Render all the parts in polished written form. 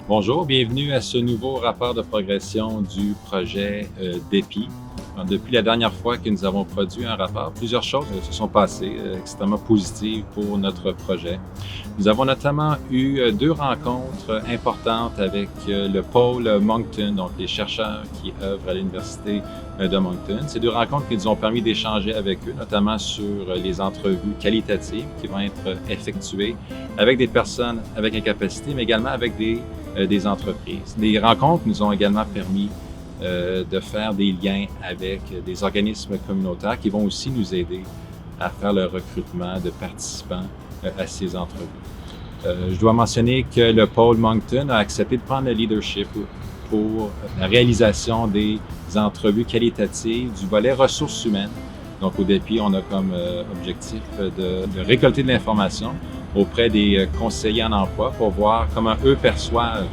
Bonjour, bienvenue à ce nouveau rapport de progression du projet DEPI. Depuis la dernière fois que nous avons produit un rapport, plusieurs choses se sont passées extrêmement positives pour notre projet. Nous avons notamment eu deux rencontres importantes avec le pôle Moncton, donc les chercheurs qui œuvrent à l'Université de Moncton. Ces deux rencontres qui nous ont permis d'échanger avec eux, notamment sur les entrevues qualitatives qui vont être effectuées avec des personnes avec incapacité, mais également avec des entreprises. Les rencontres nous ont également permis de faire des liens avec des organismes communautaires qui vont aussi nous aider à faire le recrutement de participants à ces entrevues. Je dois mentionner que le pôle Moncton a accepté de prendre le leadership pour la réalisation des entrevues qualitatives du volet ressources humaines. Donc au DEPI, on a comme objectif de récolter de l'information auprès des conseillers en emploi pour voir comment eux perçoivent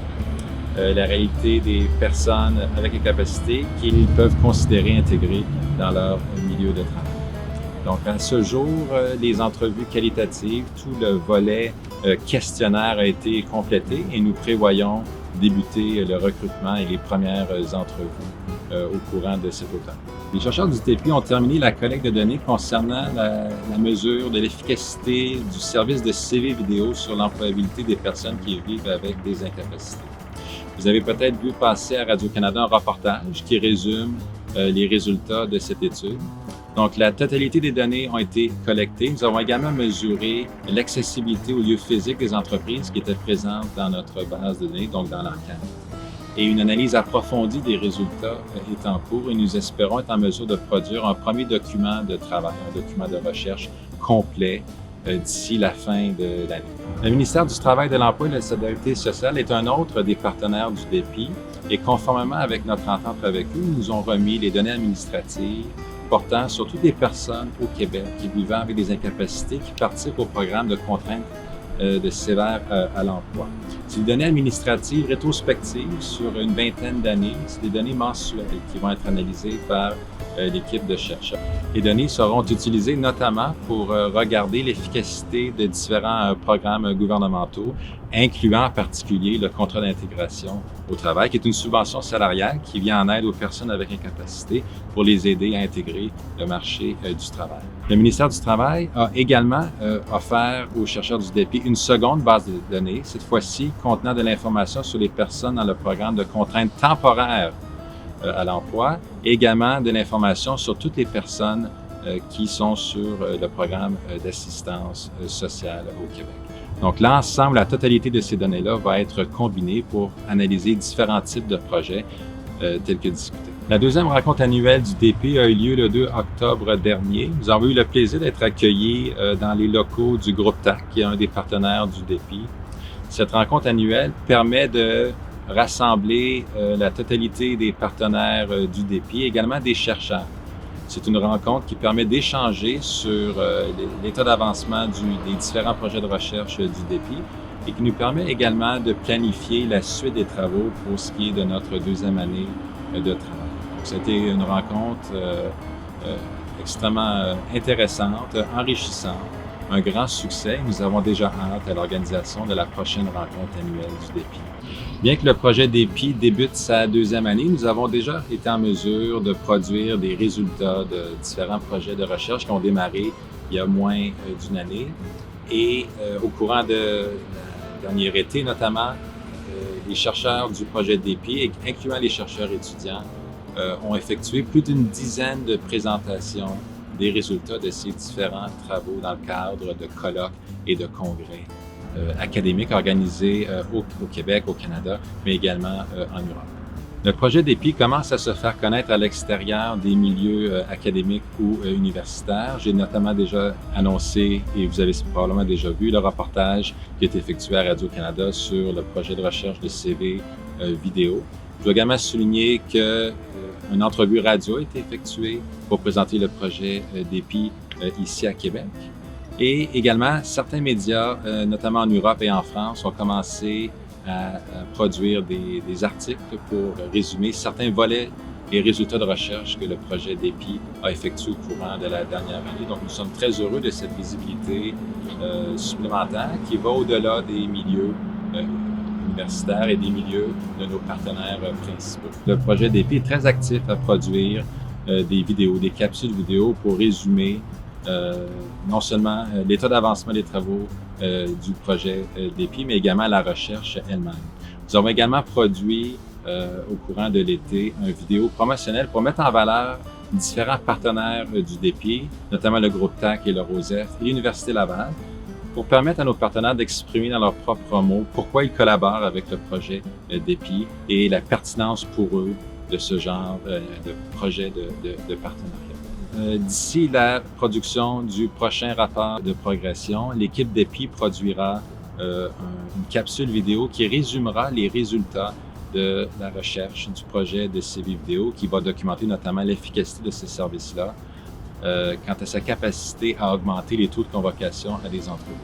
la réalité des personnes avec incapacité qu'ils peuvent considérer intégrées dans leur milieu de travail. Donc à ce jour, les entrevues qualitatives, tout le volet questionnaire a été complété et nous prévoyons débuter le recrutement et les premières entrevues au courant de cet automne. Les chercheurs du DEPI ont terminé la collecte de données concernant la mesure de l'efficacité du service de CV vidéo sur l'employabilité des personnes qui vivent avec des incapacités. Vous avez peut-être vu passer à Radio-Canada un reportage qui résume les résultats de cette étude. Donc, la totalité des données ont été collectées. Nous avons également mesuré l'accessibilité aux lieux physiques des entreprises qui étaient présentes dans notre base de données, donc dans l'enquête. Et une analyse approfondie des résultats est en cours et nous espérons être en mesure de produire un premier document de travail, un document de recherche complet d'ici la fin de l'année. Le ministère du Travail, de l'Emploi et de la Sécurité sociale est un autre des partenaires du DEPI et conformément avec notre entente avec eux, ils nous ont remis les données administratives portant sur toutes les personnes au Québec qui vivent avec des incapacités qui participent au programme de contraintes de sévère à l'emploi. C'est des données administratives rétrospectives sur une vingtaine d'années. C'est des données mensuelles qui vont être analysées par l'équipe de chercheurs. Les données seront utilisées notamment pour regarder l'efficacité de différents programmes gouvernementaux, incluant en particulier le contrat d'intégration au travail, qui est une subvention salariale qui vient en aide aux personnes avec incapacité pour les aider à intégrer le marché du travail. Le ministère du Travail a également offert aux chercheurs du DEPI une seconde base de données, cette fois-ci contenant de l'information sur les personnes dans le programme de contraintes temporaires à l'emploi, et également de l'information sur toutes les personnes qui sont sur le programme d'assistance sociale au Québec. Donc l'ensemble, la totalité de ces données-là va être combinée pour analyser différents types de projets tels que discutés. La deuxième rencontre annuelle du DEPI a eu lieu le 2 octobre dernier. Nous avons eu le plaisir d'être accueillis dans les locaux du groupe TAC, qui est un des partenaires du DEPI. Cette rencontre annuelle permet de rassembler la totalité des partenaires du DEPI, également des chercheurs. C'est une rencontre qui permet d'échanger sur l'état d'avancement des différents projets de recherche du DEPI et qui nous permet également de planifier la suite des travaux pour ce qui est de notre deuxième année de travail. C'était une rencontre extrêmement intéressante, enrichissante, un grand succès. Nous avons déjà hâte à l'organisation de la prochaine rencontre annuelle du DEPI. Bien que le projet DEPI débute sa deuxième année, nous avons déjà été en mesure de produire des résultats de différents projets de recherche qui ont démarré il y a moins d'une année. Et au courant de la dernière été, notamment, les chercheurs du projet DEPI, incluant les chercheurs étudiants, ont effectué plus d'une dizaine de présentations des résultats de ces différents travaux dans le cadre de colloques et de congrès académiques organisés au Québec, au Canada, mais également en Europe. Le projet DEPI commence à se faire connaître à l'extérieur des milieux académiques ou universitaires. J'ai notamment déjà annoncé, et vous avez probablement déjà vu, le reportage qui est effectué à Radio-Canada sur le projet de recherche de CV vidéo. Je dois également souligner qu'une entrevue radio a été effectuée pour présenter le projet DEPI ici à Québec. Et également, certains médias, notamment en Europe et en France, ont commencé à produire des articles pour résumer certains volets et résultats de recherche que le projet DEPI a effectué au courant de la dernière année. Donc, nous sommes très heureux de cette visibilité supplémentaire qui va au-delà des milieux universitaires et des milieux de nos partenaires principaux. Le projet DEPI est très actif à produire des vidéos, des capsules vidéo pour résumer non seulement l'état d'avancement des travaux du projet DEPI, mais également la recherche elle-même. Nous avons également produit au courant de l'été une vidéo promotionnelle pour mettre en valeur différents partenaires du DEPI, notamment le groupe TAC et le ROSEF et l'Université Laval, pour permettre à nos partenaires d'exprimer dans leurs propres mots pourquoi ils collaborent avec le projet DEPI et la pertinence pour eux de ce genre de projet de partenariat. D'ici la production du prochain rapport de progression, l'équipe DEPI produira une capsule vidéo qui résumera les résultats de la recherche du projet de CV Vidéo, qui va documenter notamment l'efficacité de ces services-là quant à sa capacité à augmenter les taux de convocation à des entreprises.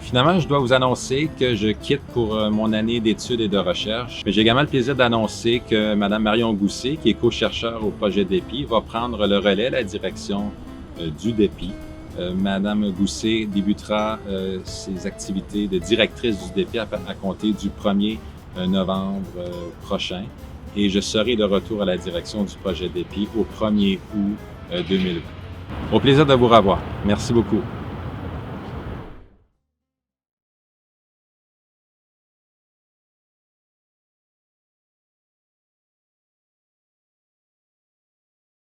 Finalement, je dois vous annoncer que je quitte pour mon année d'études et de recherche. J'ai également le plaisir d'annoncer que Mme Marion Goussé, qui est co-chercheure au projet DEPI, va prendre le relais à la direction du DEPI. Mme Goussé débutera ses activités de directrice du DEPI à compter du 1er novembre prochain et je serai de retour à la direction du projet DEPI au 1er août 2020. Au plaisir de vous revoir. Merci beaucoup.